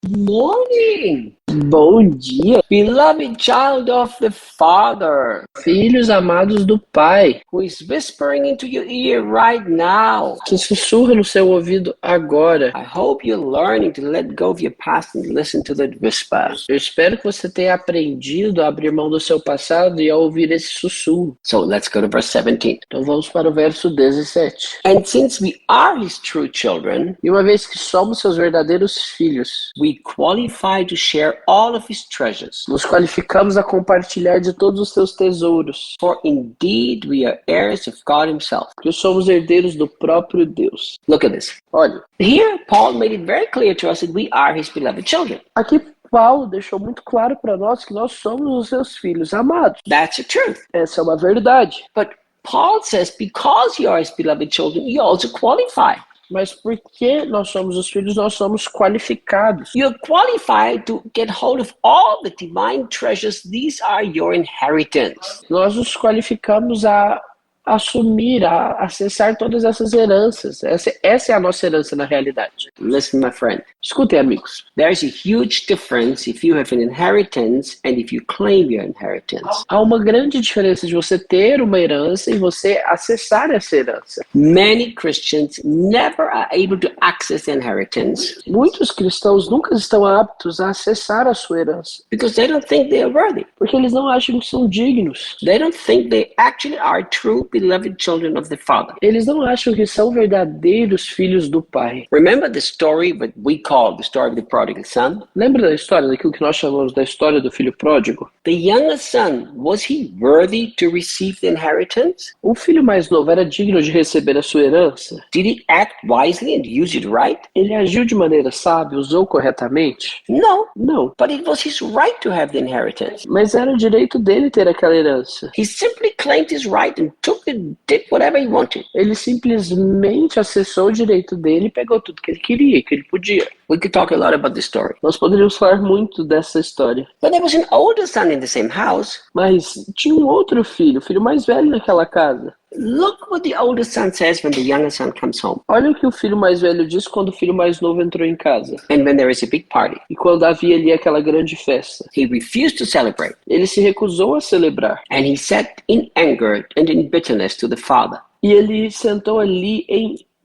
Morning, Bom dia, beloved child of the Father, filhos amados do Pai, who is whispering into your ear right now. que sussurra no seu ouvido agora. I hope you're learning to let go of your past and listen to the whisper. Eu espero que você tenha aprendido a abrir mão do seu passado e a ouvir esse sussurro. So let's go to verse 17. Então vamos para o verso 17. And since we are his true children, E uma vez que somos seus verdadeiros filhos, we qualify to share all of his treasures. nos qualificamos a compartilhar de todos os seus tesouros, For indeed we are heirs of God himself. porque somos herdeiros do próprio Deus. Look at this. Olha, Here, Paul made it very clear to us that we are his beloved children. aqui Paulo deixou muito claro para nós que nós somos os seus filhos amados. That's the truth. Essa é uma verdade. But Paul says, because you are his beloved children, you also qualify. Mas porque nós somos os filhos, nós somos qualificados. You're qualified to get hold of all the divine treasures. These are your inheritance. Nós nos qualificamos a assumir, a acessar todas essas heranças. Essa é a nossa herança na realidade. Listen, my friend. Escutem, amigos. There's a huge difference if you have an inheritance and if you claim your inheritance. Há uma grande diferença de você ter uma herança e você acessar essa herança. Many Christians never are able to access the inheritance Muitos cristãos nunca estão aptos a acessar a sua herança, because they don't think they are worthy. porque eles não acham que são dignos. They don't think they actually are true beloved children of the Father. Eles não acham que são verdadeiros filhos do Pai. Remember the story that we call the story of the prodigal son? Lembra da história, daquilo que nós chamamos da história do filho pródigo? The younger son, was he worthy to receive the inheritance? O filho mais novo era digno de receber a sua herança? Did he act wisely and use it right? Ele agiu de maneira sábia, usou corretamente? No, Não. but it was his right to have the inheritance. Mas era o direito dele ter aquela herança. He simply claimed his right and took it, did whatever he wanted. Ele simplesmente acessou o direito dele e pegou tudo que ele queria, que ele podia. We could talk a lot about this story. Nós poderíamos falar muito dessa história. But there was an older son in the same house. Mas tinha um outro filho, o filho mais velho naquela casa. Look what the older son says when the younger son comes home. Olha o que o filho mais velho disse quando o filho mais novo entrou em casa. And when there is a big party, E quando havia ali aquela grande festa. he refused to celebrate. Ele se recusou a celebrar. And he said in anger and in bitterness to the father, E ele sentou ali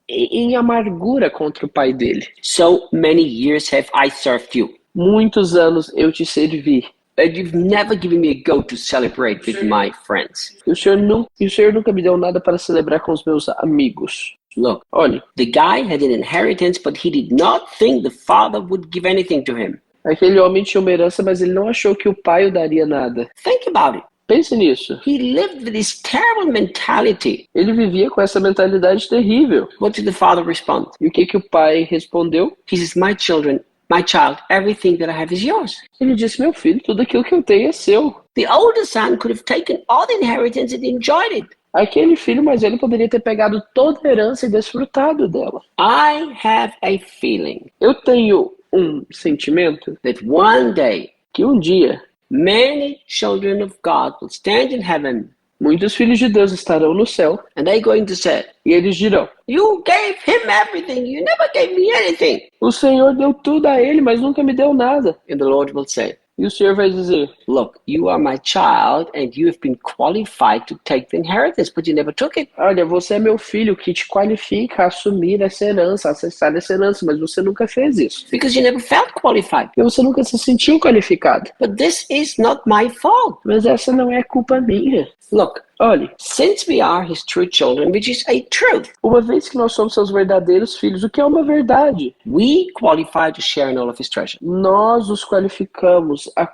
em amargura contra o pai dele. so many years have I served you, Muitos anos eu te servi. but you've never given me a go to celebrate with my friends. E o Senhor nunca me deu nada para celebrar com os meus amigos. Look, Olha, the guy had an inheritance, but he did not think the father would give anything to him. aquele homem tinha uma herança, mas ele não achou que o pai o daria nada. Think about it. Pense nisso. He lived with this terrible mentality. Ele vivia com essa mentalidade terrível. What did the father respond? E o que o pai respondeu? He says, my child, everything that I have is yours. Ele disse, meu filho, tudo aquilo que eu tenho é seu. The older son could have taken all the inheritance and enjoyed it. Aquele filho mais velho poderia ter pegado toda a herança e desfrutado dela. I have a feeling Eu tenho um sentimento that one day que um dia many children of God will stand in heaven muitos filhos de Deus estarão no céu and they're going to say, e eles dirão, you gave him everything, you never gave me anything. o Senhor deu tudo a ele, mas nunca me deu nada. And the Lord will say, E o Senhor vai dizer, look, you are my child and you have been qualified to take the inheritance, but you never took it. olha, você é meu filho que te qualifica a assumir essa herança, a acessar essa herança, mas você nunca fez isso. Because you never felt qualified. Porque você nunca se sentiu qualificado. But this is not my fault. Mas essa não é culpa minha. Look, Olhe, since we are his true children, which is a truth, uma vez que nós somos seus verdadeiros filhos, o que é uma verdade? we qualify to share in all of his treasure. Nós os qualificamos a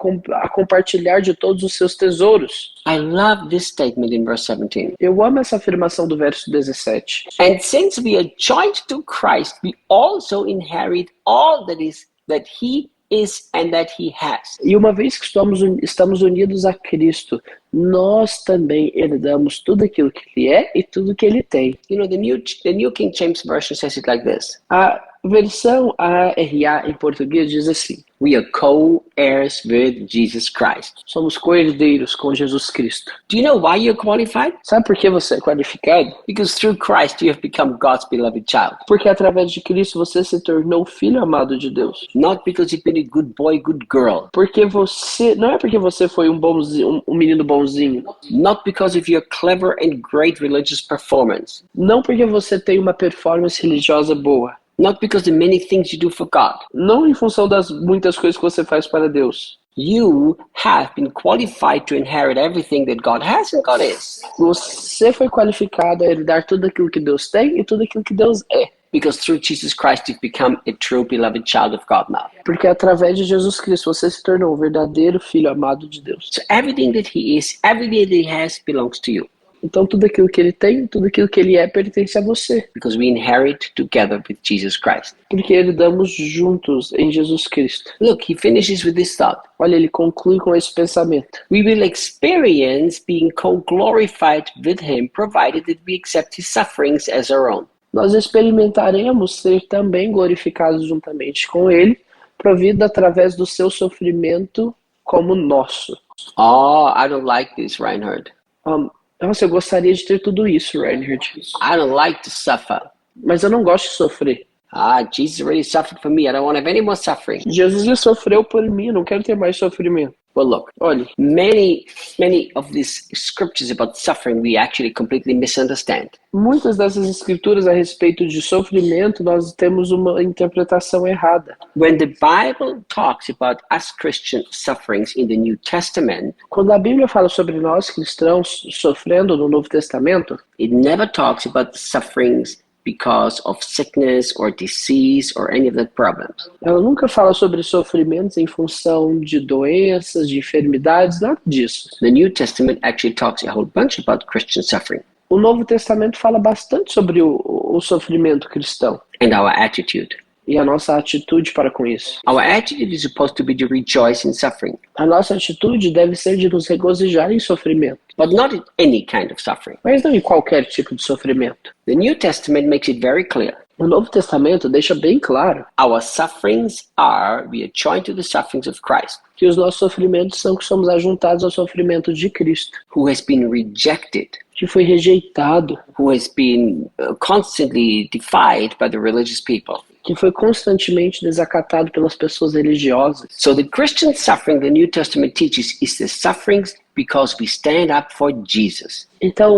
compartilhar de todos os seus tesouros. I love this statement in verse 17. Eu amo essa afirmação do verso 17. And since we are joined to Christ, we also inherit all that he is and that he has. E uma vez que estamos unidos a Cristo, nós também herdamos tudo aquilo que ele é e tudo que ele tem. You know, the New King James Version says it like this. A A versão ARA em português diz assim: We are co-heirs with Jesus Christ. somos co-herdeiros com Jesus Cristo. Do you know why you're qualified? Sabe por que você é qualificado? Because through Christ you have become God's beloved child. Porque através de Cristo você se tornou filho amado de Deus. Not because you've been a good boy, good girl. Não é porque você foi um bonzinho, um menino bonzinho. Not because of your clever and great religious performance. Não porque você tem uma performance religiosa boa. Not because the many things you do for God. Não em função das muitas coisas que você faz para Deus. You have been qualified to inherit everything that God has and God is. Você foi qualificado a herdar tudo aquilo que Deus tem e tudo aquilo que Deus é. Because through Jesus Christ you've become a true beloved child of God now. Porque através de Jesus Cristo você se tornou um verdadeiro filho amado de Deus. So everything that He is, everything that He has belongs to you. Então tudo aquilo que ele tem, tudo aquilo que ele é, pertence a você. Because we inherit together with Jesus Christ. Porque herdamos juntos em Jesus Cristo. Look, he finishes with this thought. Olha, ele conclui com esse pensamento. We will experience being co-glorified with Him, provided that we accept His sufferings as our own. Nós experimentaremos ser também glorificados juntamente com ele, provido através do seu sofrimento como nosso. Oh, I don't like this, Reinhard. Nossa, eu gostaria de ter tudo isso, Reinhard. I don't like to suffer. Mas eu não gosto de sofrer. Jesus already suffered for me. I don't want to have any more suffering. Jesus já sofreu por mim, eu não quero ter mais sofrimento. Well, look, Olha, many of these scriptures about suffering we actually completely misunderstand. muitas dessas escrituras a respeito de sofrimento, nós temos uma interpretação errada. When the Bible talks about us Christian sufferings in the New Testament, Quando a Bíblia fala sobre nós cristãos sofrendo no Novo Testamento, it never talks about the sufferings because of sickness or disease or any of the problems. ela nunca fala sobre sofrimentos em função de doenças, de enfermidades, nada disso. The New Testament actually talks a whole bunch about Christian suffering O Novo Testamento fala bastante sobre o sofrimento cristão and our attitude. e a nossa atitude para com isso. Our attitude is supposed to be to rejoice in suffering, A nossa atitude deve ser de nos regozijar em sofrimento, but not in any kind of suffering. mas não em qualquer tipo de sofrimento. The New Testament makes it very clear. O Novo Testamento deixa bem claro Our sufferings we are joined to the sufferings of Christ, que os nossos sofrimentos são que somos ajuntados ao sofrimento de Cristo, who has been rejected, que foi rejeitado, who has been constantly defied by the religious people. que foi constantemente desacatado pelas pessoas religiosas. So the Christian suffering the New Testament teaches is the sufferings because we stand up for Jesus. Então,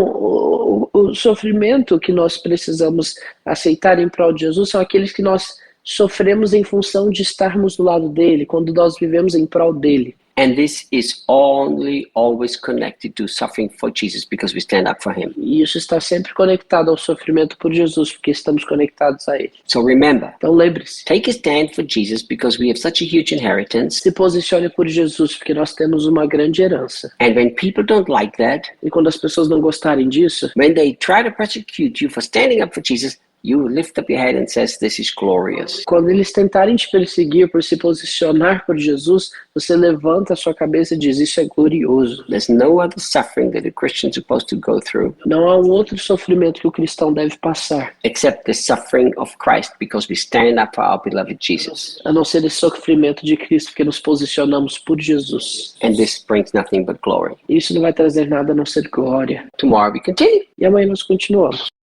o sofrimento que nós precisamos aceitar em prol de Jesus são aqueles que nós sofremos em função de estarmos do lado dele, quando nós vivemos em prol dele. And this is only always connected to suffering for Jesus because we stand up for Him. E isso está sempre conectado ao sofrimento por Jesus, porque estamos conectados a ele. So remember, Então lembre-se, take a stand for Jesus because we have such a huge inheritance. se posicione por Jesus, porque nós temos uma grande herança. And when people don't like that, E quando as pessoas não gostarem disso, when they try to persecute you for standing up for Jesus, you lift up your head and says, this is glorious. quando eles tentarem te perseguir por se posicionar por Jesus, você levanta a sua cabeça e diz, isso é glorioso. There's no other suffering that a Christian is supposed to go through Não há um outro sofrimento que o cristão deve passar, except the suffering of Christ because we stand up for our beloved Jesus. a não ser esse sofrimento de Cristo, porque nos posicionamos por Jesus. And this brings nothing but glory. Isso não vai trazer nada a não ser glória. Tomorrow we continue. E amanhã nós continuamos.